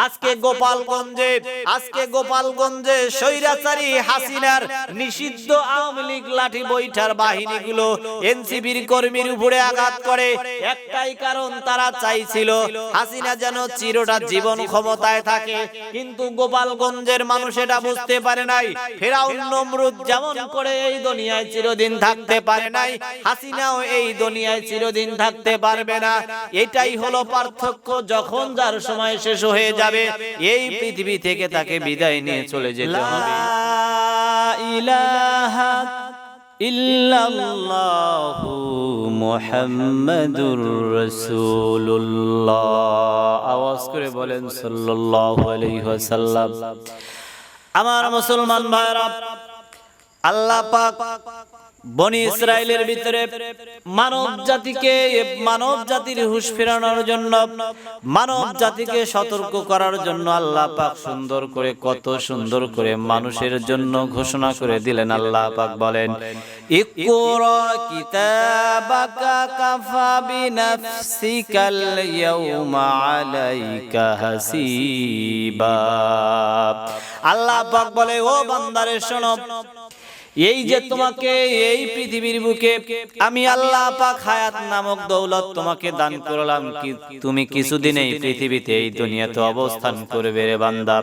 আজকে গোপালগঞ্জে স্বৈরাচারী হাসিনার নিষিদ্ধ আওয়ামী লীগ লাঠি বৈঠার বাহিনীগুলো এনসিপির কর্মীর উপরে আঘাত করে। একটাই কারণ, তারা চাইছিল হাসিনা যেন চিরটা জীবন ক্ষমতায় থাকে। কিন্তু গোপালগঞ্জের মানুষ এটা বুঝতে পারে নাই। ফেরাউন নমরুদ যেমন করে এই দুনিয়ায় চিরদিন থাকতে পারে নাই, হাসিনাও এই দুনিয়ায় চিরদিন থাকতে পারবে না। এটাই হলো পার্থক্য। যখন যার সময় শেষ হয়ে যাবে, এই পৃথিবী থেকে তাকে বিদায় নিয়ে চলে যেতে হবে। লা ইলাহা ইল্লাল্লাহু মুহাম্মাদুর রাসূলুল্লাহ। আওয়াজ করে বলেন সাল্লাল্লাহু আলাইহি ওয়াসাল্লাম। আমার মুসলমান ভাইরা, আল্লাহ পাক বনি ইসরাইলের ভিতরে মানব জাতির হুঁশ ফেরানোর জন্য, মানব জাতিকে সতর্ক করার জন্য আল্লাহ পাক কত সুন্দর করে মানুষের জন্য ঘোষণা করে দিলেন। আল্লাহ পাক বলেন, ইকরা কিতাবাকা কাফা বিনাফসিকাল ইয়াউমা আলাইকা হাসিবা। আল্লাহ পাক বলে, ও বান্দারে শোনো, এই যে তোমাকে এই পৃথিবীর বুকে আমি আল্লাহ পাক হায়াত নামক দৌলত তোমাকে দান করলাম, তুমি কিছুদিন এই পৃথিবীতে এই দুনিয়াতে অবস্থান করবে রে বান্দা।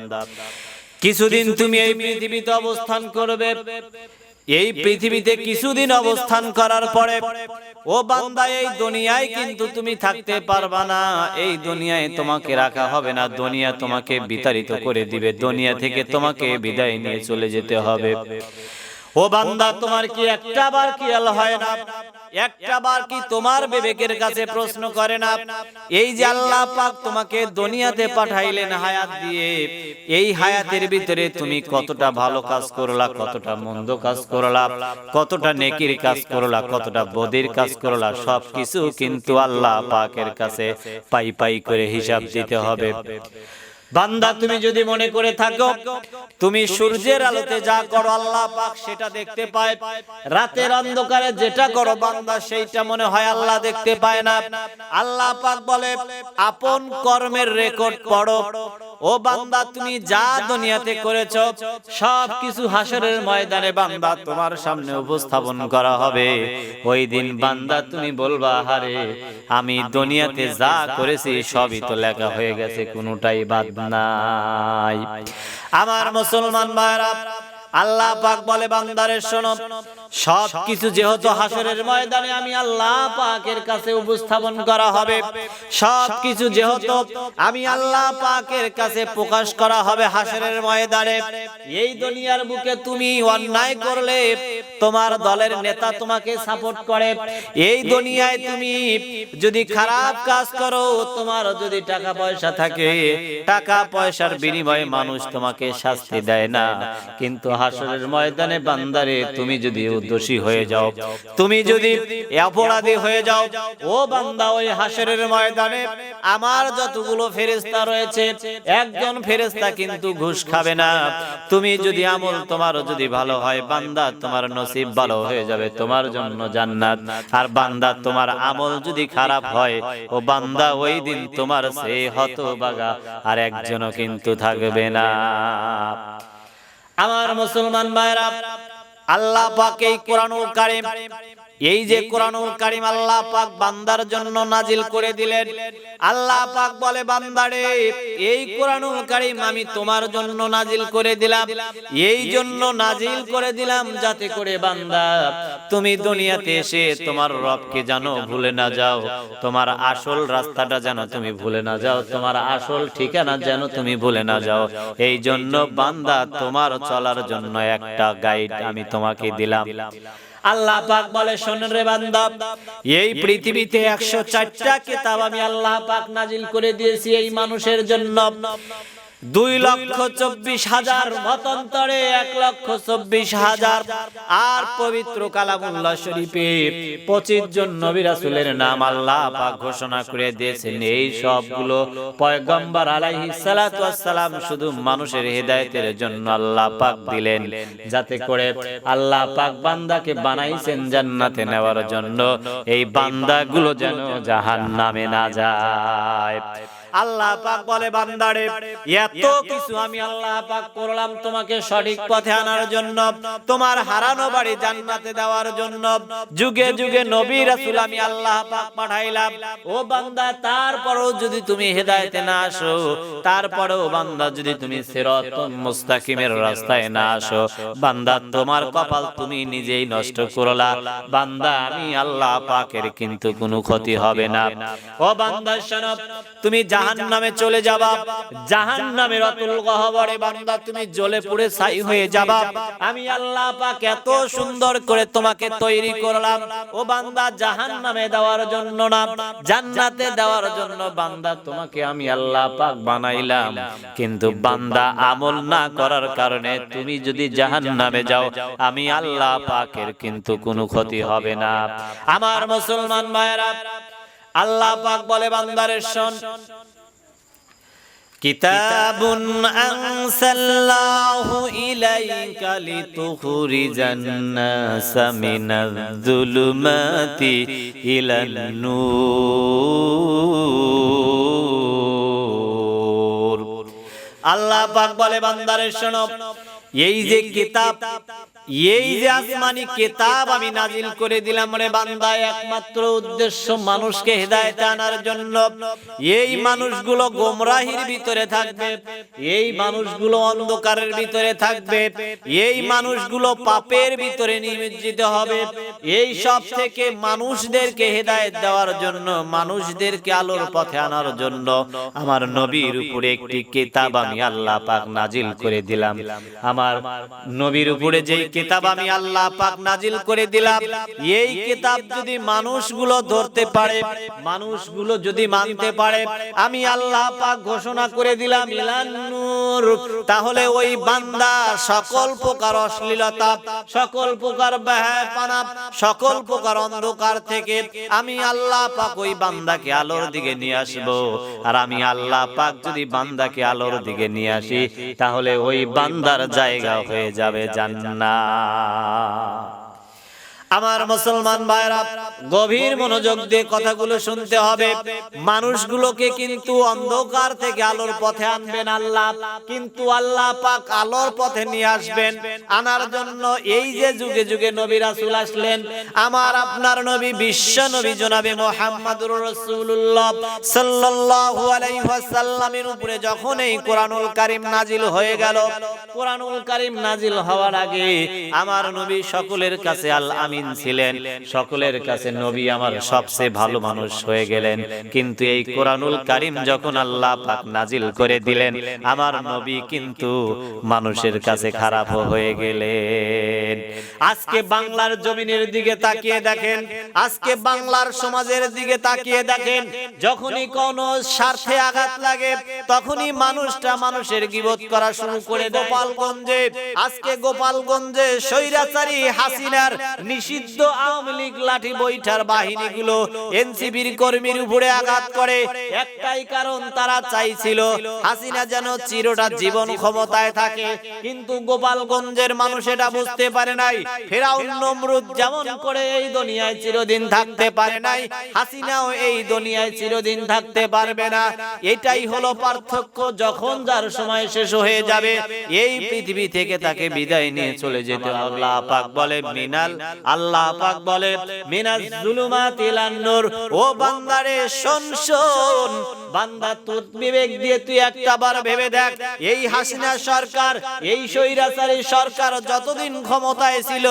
কিছুদিন তুমি এই পৃথিবীতে অবস্থান করবে। এই পৃথিবীতে কিছুদিন অবস্থান করার পরে ও বান্দা, এই দুনিয়ায় কিন্তু তুমি থাকতে পারবা না। এই দুনিয়ায় তোমাকে রাখা হবে না। দুনিয়া তোমাকে বিতাড়িত করে দিবে। দুনিয়া থেকে তোমাকে বিদায় নিয়ে চলে যেতে হবে। ও বান্দা, তোমার কি একটা বার খেয়াল হয় না? একটা বার কি তোমার বিবেকের কাছে প্রশ্ন করে না? এই যে আল্লাহ পাক তোমাকে দুনিয়াতে পাঠাইলেন হায়াত দিয়ে, এই হায়াতের ভিতরে তুমি কতটা ভালো কাজ করলা, কতটা মন্দ কাজ করলা, কতটা নেকির কাজ করলা, কতটা বদির কাজ করলা, সবকিছু কিন্তু আল্লাহ পাকের কাছে পাই পাই করে হিসাব দিতে হবে। বান্দা, তুমি যদি মনে করে থাকো তুমি সূর্যের আলোতে যা করো আল্লাহ পাক সেটা দেখতে পায়, রাতের অন্ধকারে যেটা করো বান্দা সেইটা মনে হয় আল্লাহ দেখতে পায় না। আল্লাহ পাক বলে, আপন কর্মের রেকর্ড পড়ো। ও বান্দা, তুমি যা দুনিয়াতে করেছো সবকিছু হাসরের ময়দানে বান্দা তোমার সামনে উপস্থাপন করা হবে। ওই দিন বান্দা তুমি বলবা, আরে আমি দুনিয়াতে যা করেছি সবই তো লেখা হয়ে গেছে, কোনোটাই বাদ নাই। আমার মুসলমান ভাইরা, আল্লাহ পাক বলে, বান্দারে শোনো, সবকিছু যেহেতু হাসরের ময়দানে আমি আল্লাহ পাকের কাছে উপস্থাপন করা হবে, সবকিছু যেহেতু আমি আল্লাহ পাকের কাছে প্রকাশ করা হবে হাসরের ময়দানে। এই দুনিয়ার বুকে তুমি অন্যায় করলে তোমার দলের নেতা তোমাকে সাপোর্ট করে। এই দুনিয়ায় তুমি যদি খারাপ কাজ করো, তোমার যদি টাকা পয়সা থাকে, টাকা পয়সার বিনিময়ে মানুষ তোমাকে শাস্তি দেয় না। কিন্তু হাসরের ময়দানে বান্দারে তুমি যদি দোষী হয়ে যাও, তুমি যদি অপরাধী হয়ে যাও, ও বান্দা, ওই হাসরের ময়দানে আমার যতগুলো ফেরেশতা রয়েছে একজন ফেরেশতা কিন্তু ঘুষ খাবে না। তুমি যদি আমল তোমার যদি ভালো হয় বান্দা, তোমার নসিব ভালো হয়ে যাবে, তোমার জন্য জান্নাত। আর বান্দা, তোমার আমল যদি খারাপ হয় ও বান্দা, ওই দিন তোমার সে হতভাগা আর একজনও কিন্তু থাকবে না। আমার মুসলমান ভাইরা, আল্লাহ পাক এই কোরআনুল কারীম, এই যে কোরআনুল কারীম আল্লাহ পাক বান্দার জন্য নাজিল করে দিলেন। আল্লাহ পাক বলে, বান্দারে এই কোরআনুল কারীম আমি তোমার জন্য নাজিল করে দিলাম। এই জন্য নাজিল করে দিলাম যাতে করে বান্দা তুমি দুনিয়াতে এসে তোমার রবকে জানো ভুলে না যাও, তোমার আসল রাস্তাটা যেন তুমি ভুলে না যাও, তোমার আসল ঠিকানা যেন তুমি ভুলে না যাও। এই জন্য বান্দা তোমার চলার জন্য একটা গাইড আমি তোমাকে দিলাম। আল্লাহ পাক বলে, শোনেন রে বান্দা, এই পৃথিবীতে 104টা কিতাব আমি আল্লাহ পাক নাজিল করে দিয়েছি এই মানুষের জন্য। 2,24,000 মতান্তরে 1,24,000 আর পবিত্র কালামুল্লাহ শরীফে 25 জন নবী রাসূলের নাম আল্লাহ পাক ঘোষণা করে দিয়েছেন। এই সবগুলো পয়গম্বর আলাইহিস সালাতু ওয়াস সালাম শুধু মানুষের হেদায়েতের জন্য আল্লাহ পাক দিলেন, যাতে করে আল্লাহ পাক বান্দাকে বানাইছেন জান্নাতে নেওয়ার জন্য, এই বান্দাগুলো যেন জাহান্নামে না যায়। আল্লাহ পাক বলে বান্দারে এত কিছু আমি আল্লাহ পাক করলাম তোমাকে সঠিক পথে আনার জন্য, তোমার হারানো বাড়ি জান্নাতে দেওয়ার জন্য। যুগে যুগে নবী রাসূল আমি আল্লাহ পাক পাঠাইলাম। ও বান্দা তারপরেও যদি তুমি হেদায়েতে না আসো, তারপরেও বান্দা যদি তুমি সিরাতুল মুস্তাকিমের রাস্তায় না আসো, বান্দা তোমার কপাল তুমি নিজেই নষ্ট করলা। বান্দা আমি আল্লাহ পাকের কিন্তু কোনো ক্ষতি হবে না। ও বান্দা শোনো, তুমি জাহান্নামে চলে যাবা, জাহান্নামের অতুল গহ্বরে বান্দা তুমি জ্বলে পুড়ে ছাই হয়ে যাবা। আমি আল্লাহ পাক এত সুন্দর করে তোমাকে তৈরি করলাম ও বান্দা জাহান্নামে দেওয়ার জন্য না, জান্নাতে দেওয়ার জন্য। বান্দা তোমাকে আমি আল্লাহ পাক বানাইলাম, কিন্তু বান্দা আমল না করার কারণে তুমি যদি জাহান্নামে যাও, আমি আল্লাহ পাকের কিন্তু কোনো ক্ষতি হবে না। আমার মুসলমান ভাইরা, আল্লাহ পাক বলে বান্দারে শোন, কিতাবুন আনসাল্লাহু ইলাইকা লিতুখরিজান নাসা মিনাজ-যুলুমাতি ইলান নূর। আল্লাহ পাক বলে বান্দারে শোনো, এই যে কিতাব, এই যে আসমানি কিতাব আমি নাজিল করে দিলাম রে বান্দা, একমাত্র উদ্দেশ্য মানুষকে হেদায়েতে আনার জন্য। এই মানুষগুলো গোমরাহির ভিতরে থাকবে, এই মানুষগুলো অন্ধকারের ভিতরে থাকবে, এই মানুষগুলো পাপের ভিতরে নিমজ্জিত হবে। এই সব থেকে মানুষদেরকে হেদায়েত দেওয়ার জন্য, মানুষদেরকে আলোর পথে আনার জন্য আমার নবীর উপরে একটি কিতাব আমি আল্লাহ পাক নাজিল করে দিলাম। আমার নবীর উপরে যেই কিতাব আমি আল্লাহ পাক নাজিল করে দিলাম, এই কিতাব যদি মানুষগুলো ধরতে পারে, মানুষগুলো যদি মানতে পারে, আমি আল্লাহ পাক ঘোষণা করে দিলাম ইলান নূর, তাহলে ওই বান্দা সকল প্রকার অশ্লীলতা, সকল প্রকার বেহায়াপনা, সকল প্রকার অন্ধকার থেকে আমি আল্লাহ পাক ওই বান্দাকে আলোর দিকে নিয়ে আসবো। আর আমি আল্লাহ পাক যদি বান্দাকে আলোর দিকে নিয়ে আসি, তাহলে ওই বান্দার জায়গা হয়ে যাবে জান্নাত। আমার মুসলমান ভাইরা, গভীর মনোযোগ দিয়ে কথাগুলো শুনতে হবে। মানুষগুলোকে কিন্তু অন্ধকার থেকে আলোর পথে আনবেন আল্লাহ, কিন্তু আল্লাহ পাক আলোর পথে নিয়ে আসবেন। আনার জন্য এই যে যুগে যুগে নবী রাসূল আসলেন, আমার আপনার নবী বিশ্ব নবী জনাবে মুহাম্মদুর রাসূলুল্লাহ সাল্লাল্লাহু আলাইহি ওয়াসাল্লামের উপরে যখন এই কোরআনুল কারীম নাজিল হয়ে গেল, কোরআনুল কারীম নাজিল হওয়ার আগে আমার নবী সকলের কাছে আল আমিন ছিলেন, সকলের কাছে নবী আমার সবচেয়ে ভালো মানুষ হয়ে গেলেন। কিন্তু এই কোরআনুল কারীম যখন আল্লাহ পাক নাজিল করে দিলেন, আমার নবী কিন্তু মানুষের কাছে খারাপ হয়ে গেলেন। আজকে বাংলার জমিনের দিকে তাকিয়ে দেখেন, আজকে বাংলার সমাজের দিকে তাকিয়ে দেখেন, যখনই কোনো স্বার্থে আঘাত লাগে তখনই মানুষটা মানুষের গীবত করা শুরু করে দেয়। গোপালগঞ্জে, আজকে গোপালগঞ্জে স্বৈরাচারী হাসিনার নিষিদ্ধ আওয়ামী লীগ লাঠি বৈঠার বাহিনীগুলো এনসিবির কর্মীর উপরে আঘাত করে, একটাই কারণ, তারা চাইছিল হাসিনা যেন চিরটা জীবন ক্ষমতায় থাকে। কিন্তু গোপালগঞ্জের মানুষ এটা বুঝতে পারে নাই, ফেরাউন নমরুদ যেমন করে এই দুনিয়ায় চিরদিন থাকতে পারে নাই, হাসিনাও এই দুনিয়ায় চিরদিন থাকতে পারবে না। এটাই হলো পার্থক্য। যখন যার সময় শেষ হয়ে যাবে, এই পৃথিবী থেকে তাকে বিদায় নিয়ে চলে যেতে আল্লাহ পাক বলে মিনাল, আল্লাহ পাক বলে মিনাজ যুলুমাতি ইলান নূর। ও বান্দারে শোন শোন, বান্দা তোর বিবেক দিয়ে তুই একটাবার ভেবে দেখ, এই হাসিনা সরকার, এই স্বৈরাচারী সরকার যতদিন ক্ষমতায় ছিল,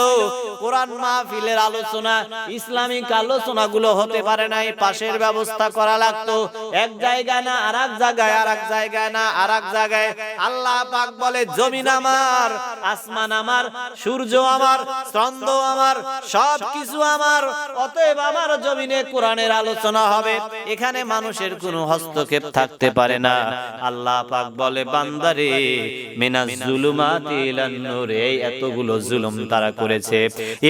কোরআন মাহফিলের আলোচনা, ইসলামিক আলোচনাগুলো হতে পারে নাই, পাশের ব্যবস্থা করা লাগতো। এক জায়গায় না আরেক জায়গায়, আরেক জায়গায় না আরেক জায়গায়। আল্লাহ পাক বলে জমিন আমার, আসমান আমার, সূর্য আমার, চন্দ্র আমার, সবকিছু আমার, অতএব আমার জমিনে কোরআনের আলোচনা হবে, এখানে মানুষের কোনো হস্তক্ষেপ থাকতে পারে না। আল্লাহ পাক বলে বান্দারে মিনাজ যুলুমাতি ইলান নূর, এই এতগুলো জুলুম তারা করেছে,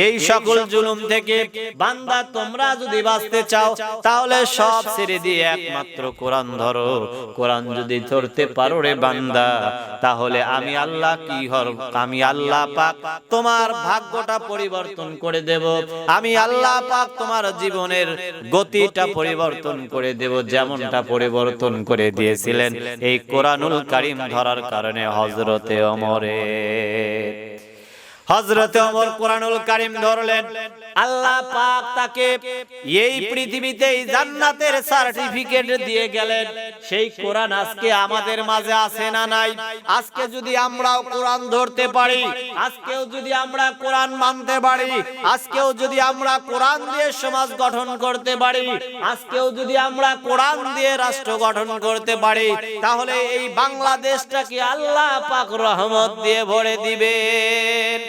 এই সকল জুলুম থেকে বান্দা তোমরা যদি বাঁচতে চাও, তাহলে সব ছেড়ে দিয়ে একমাত্র কোরআন ধরো। কোরআন যদি ধরতে পারো রে বান্দা, তাহলে আমি আল্লাহ পাক তোমার ভাগ্যটা পরিবর্তন করে দেব, আমি আল্লাহ পাক তোমার জীবনের গতিটা পরিবর্তন করে দেব, যেমনটা পরিবর্তন করে দিয়েছিলেন এই কোরআনুল কারীম ধরার কারণে হযরতে ওমর কোরআনুল কারীম ধরলেন। আল্লাহ পাক তাকে এই পৃথিবীতেই জান্নাতের সার্টিফিকেট দিয়ে গেলেন। সেই কোরআন আজকে আমাদের মাঝে আছে না নাই? আজকে যদি আমরাও কোরআন ধরতে পারি, আজকেও যদি আমরা কোরআন মানতে পারি, আজকেও যদি আমরা কোরআন দিয়ে সমাজ গঠন করতে পারি, আজকেও যদি আমরা কোরআন দিয়ে রাষ্ট্র গঠন করতে পারি, তাহলে এই বাংলাদেশটাকে আল্লাহ পাক রহমত দিয়ে ভরে দিবেন।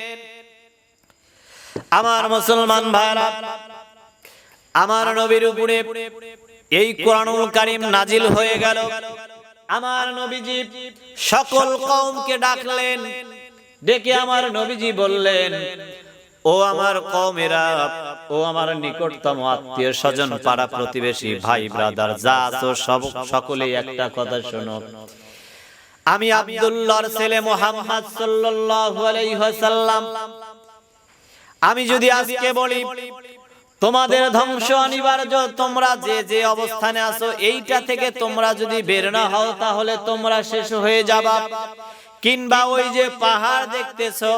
আমার মুসলমান ভাইরা, আমার নবীর উপরে এই কোরআনুল কারীম নাজিল হয়ে গেল। আমার নবীজি সকল কওমকে ডাকলেন, ডেকে আমার নবীজি বললেন, ও আমার কওমেরা, ও আমার নিকটতম আত্মীয় স্বজন, পাড়া প্রতিবেশী, ভাই ব্রাদার যা আছো সকলেই একটা কথা শোনো। আমি আব্দুল্লাহর ছেলে মুহাম্মদ সাল্লাল্লাহু আলাইহি ওয়াসাল্লাম, আমি যদি আজকে বলি তোমাদের ধ্বংস অনিবার্য, তোমরা যে যে অবস্থানে আছো এইটা থেকে তোমরা যদি বের না হও তাহলে তোমরা শেষ হয়ে যাবা। কিংবা ওই যে পাহাড় দেখতেছো,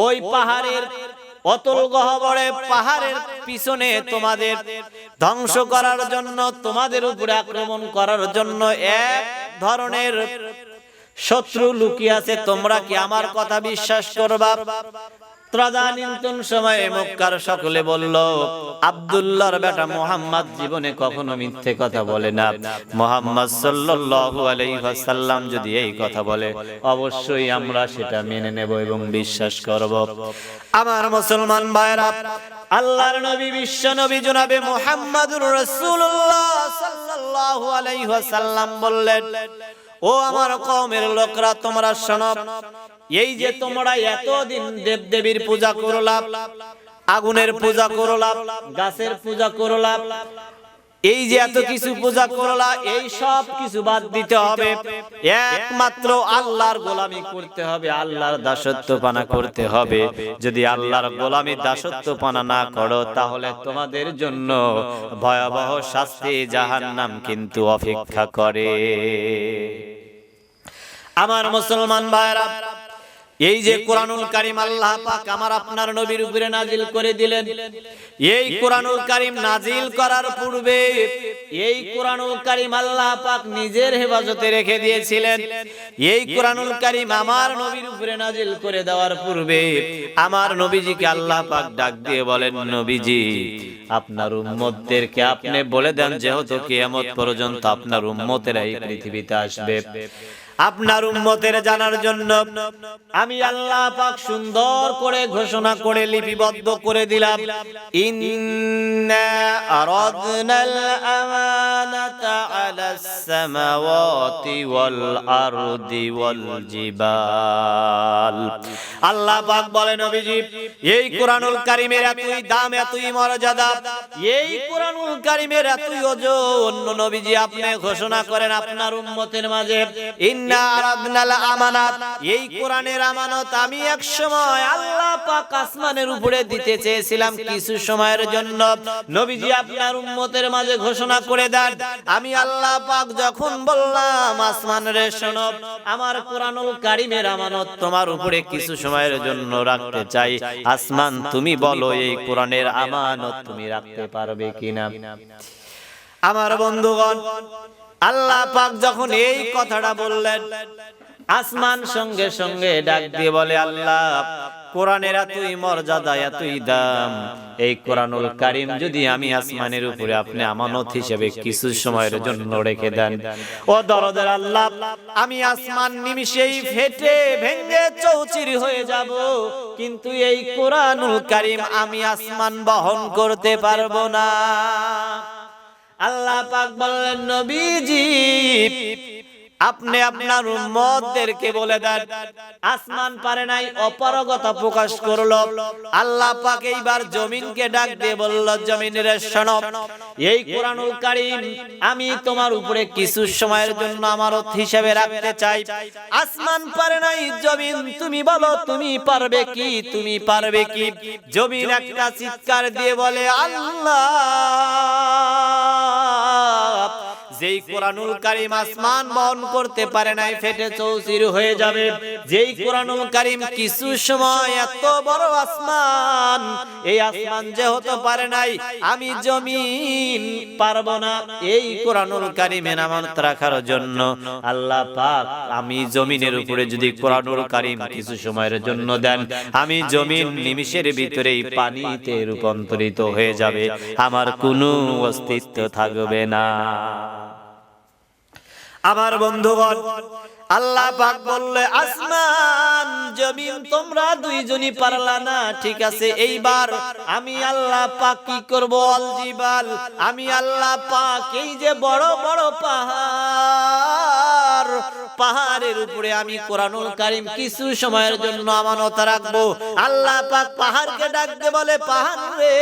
ওই পাহাড়ের অতল গহ্বরে পাহাড়ের পিছনে তোমাদের ধ্বংস করার জন্য, তোমাদের উপরে আক্রমণ করার জন্য এক ধরনের শত্রু লুকিয়ে আছে, তোমরা কি আমার কথা বিশ্বাস করবা? তদানীন্তন সময়ে মক্কার সকলে বলল, আব্দুল্লাহর বেটা মুহাম্মদ জীবনে কখনো মিথ্যে কথা বলে না। মুহাম্মদ সাল্লাল্লাহু আলাইহি ওয়াসাল্লাম যদি এই কথা বলে অবশ্যই আমরা সেটা মেনে নেব এবং বিশ্বাস করব। আমার মুসলমান ভাইরা, আল্লাহর নবী বিশ্ব নবী জনাবে মুহাম্মদুর রাসূলুল্লাহ সাল্লাল্লাহু আলাইহি ওয়াসাল্লাম বললেন, ও আমার কওমের লোকরা, তোমরা শোনো, এই যে তোমরা এতদিন দেবদেবীর পূজা করলা, আগুনের পূজা করলা, গাছের পূজা করলা, এই যে এত কিছু পূজা করলা, এই সব কিছু বাদ দিতে হবে, একমাত্র আল্লাহর গোলামি করতে হবে, আল্লাহর দাসত্বপানা করতে হবে। যদি আল্লাহর গোলামি দাসত্বপানা না করো তাহলে তোমাদের জন্য ভয়াবহ শাস্তি জাহান্নাম কিন্তু অপেক্ষা করে। আমার মুসলমান ভাইরা, এই যে কোরআনুল কারীম আল্লাহ পাক আমার আপনার নবীর উপরে নাজিল করে দিলেন, এই কোরআনুল কারীম নাজিল করার পূর্বে এই কোরআনুল কারীম আল্লাহ পাক নিজের হেফাজতে রেখে দিয়েছিলেন। এই কোরআনুল কারীম আমার নবীর উপরে নাজিল করে দেওয়ার পূর্বে আমার নবীজিকে আল্লাহ পাক ডাক দিয়ে বলেন, নবীজি আপনার উম্মতদেরকে আপনি বলে দেন, যেহেতু কিয়ামত পর্যন্ত আপনার উম্মতেরা এই পৃথিবীতে আসবে, আপনার উম্মতের জানার জন্য আমি আল্লাহ পাক সুন্দর করে ঘোষণা করে লিপিবদ্ধ করে দিলাম, ইন্না আরাদনাল আমানাতা আলাস সামাওয়াতি ওয়াল আরদি ওয়াল জিবাল। আল্লাহ পাক বলেন, নবীজি এই কোরআনুল কারীমের এতই দাম, এতই মর্যাদা, এই কোরআনুল কারীমের এতই ওজন, নবীজি আপনি ঘোষণা করেন আপনার উম্মতের মাঝে, এই কোরআনের আমানত আমি এক সময় আল্লাহ পাক আসমানের উপরে দিতে চেয়েছিলাম কিছু সময়ের জন্য, নবীজি আপনার উম্মতের মাঝে ঘোষণা করে দেন, আমি আল্লাহ পাক যখন বললাম আসমান রে শোনো, আমার কোরআনুল কারীমের আমানত তোমার উপরে কিছু সময়ের জন্য রাখতে চাই, আসমান তুমি বলো এই কোরআনের আমানত তুমি রাখতে পারবে কিনা। আমার বন্ধুগণ, আল্লাহ পাক যখন এই কথাটা বললেন, আসমান সঙ্গে সঙ্গে ডাক দিয়ে বলে, আল্লাহ কোরআনের এতই মর্যাদা, এতই দাম, এই কোরআনুল কারীম যদি আমি আসমানের উপরে আপনি আমানত হিসেবে কিছু সময়ের জন্য রেখে দেন, ও দরদের আল্লাহ, আমি আসমান নিমিষেই ফেটে ভেঙে চৌচির হয়ে যাব, কিন্তু এই কোরআনুল কারীম আমি আসমান বহন করতে পারবো না। আল্লাহ পাক বললেন, নবীজি আপনি আপনার উম্মতদেরকে বলে দেন আসমান পারে নাই, অপারগতা প্রকাশ করলো। আল্লাহ পাক এইবার জমিনকে ডাক দিয়ে বলল, জমিনের শোনো, এই কোরআনুল কারীম আমি তোমার উপরে কিছু সময়ের জন্য আমানত হিসেবে রাখতে চাই। আসমান পারে নাই, জমিন তুমি বলো তুমি পারবে কি, তুমি পারবে কি? জমিন একটা চিৎকার দিয়ে বলে, আল্লাহ, যেই কোরআনুল কারীম আসমান বহন করতে পারে নাই ফেটে চৌচির হয়ে যাবে, যেই কোরআনুল কারীম কিছু সময় এত বড় আসমান, এই আসমান যে হতে পারে নাই, আমি জমিন পারবো না এই কোরআনুল কারীমে আমানত রাখার জন্য। আল্লাহ পাক আমি জমিনের উপরে যদি কোরআনুল কারীম কিছু সময়ের জন্য দেন, আমি জমিন নিমিষের ভিতরেই পানিতে রূপান্তরিত হয়ে যাবে, আমার কোনো অস্তিত্ব থাকবে না। আমার বন্ধুগণ, আল্লাহ পাক বললে, আসমান জমিন তোমরা দুইজনই পারলা না, ঠিক আছে, এইবার আমি আল্লাহ পাক কি করব? আল জিবাল, আমি আল্লাহ পাক এই যে বড় বড় পাহাড়, পাহাড়ের উপরে আমি কোরআনুল কারীম কিছু সময়ের জন্য আমানত রাখবো। আল্লাহ পাক পাহাড়কে ডাকতে বলে, পাহাড় রে,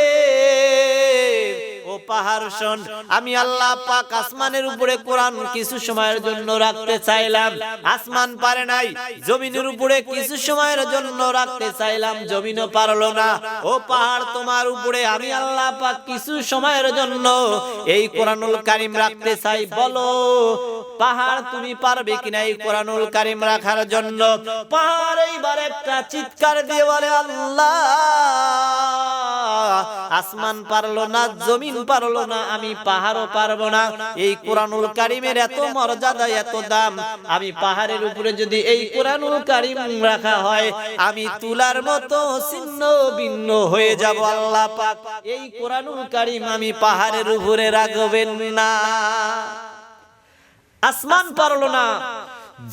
ও পাহাড় শোন, আমি আল্লাহ পাক আসমানের উপরে কোরআন কিছু সময়ের জন্য রাখতে চাইলাম, আসমান পারে নাই। জমিনের উপরে কিছু সময়ের জন্য রাখতে চাইলাম, জমিনও পারলো না। ও পাহাড়, তোমার উপরে আমি আল্লাহ পাক কিছু সময়ের জন্য এই কোরআনুল কারীম রাখতে চাই, বলো পাহাড় তুমি পারবে কিনা এই কোরআনুল কারীম রাখার জন্য? পাহাড় এইবার একটা চিৎকার দিয়ে বলে, আল্লাহ, আসমান পারলো না, জমিন পারলো না, আমি পাহাড়ও পারবো না। এই কোরআনুল কারীমের এত মর্যাদা, এত দাম, আমি পাহাড়ের উপরে যদি এই কোরআনুল কারীম রাখা হয়, আমি তুলার মতো ছিন্ন ভিন্ন হয়ে যাব। আল্লাহ পাক এই কোরআনুল কারীম আমি পাহাড়ের উপরে রাখবেন না। আসমান পারলো না,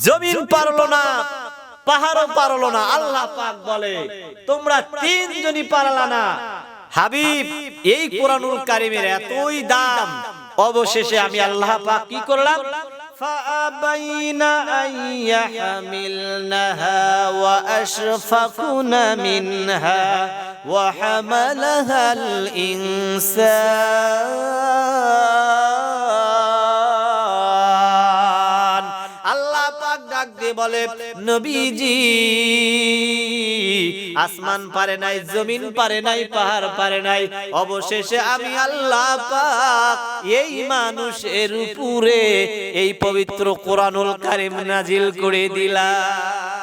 জমিন পারলো না, পাহাড়ও পারলো না। আল্লাহ পাক বলে, তোমরা তিনজনই পারলা না। হাবিব, এই কোরআনুল কারীমের এতই দাম, অবশেষে আমি আল্লাহ পাক কি করলাম? فأبين أن يحملنها وأشفقن منها وحملها الإنسان। আল্লাহ পাক ডাক দিয়ে বলে, নবীজি, আসমান পারে নাই, জমিন পারে নাই, পাহাড় পারে নাই, অবশেষে আমি আল্লাহ পাক এই মানুষের উপরে এই পবিত্র কোরআনুল কারীম নাজিল করে দিলাম।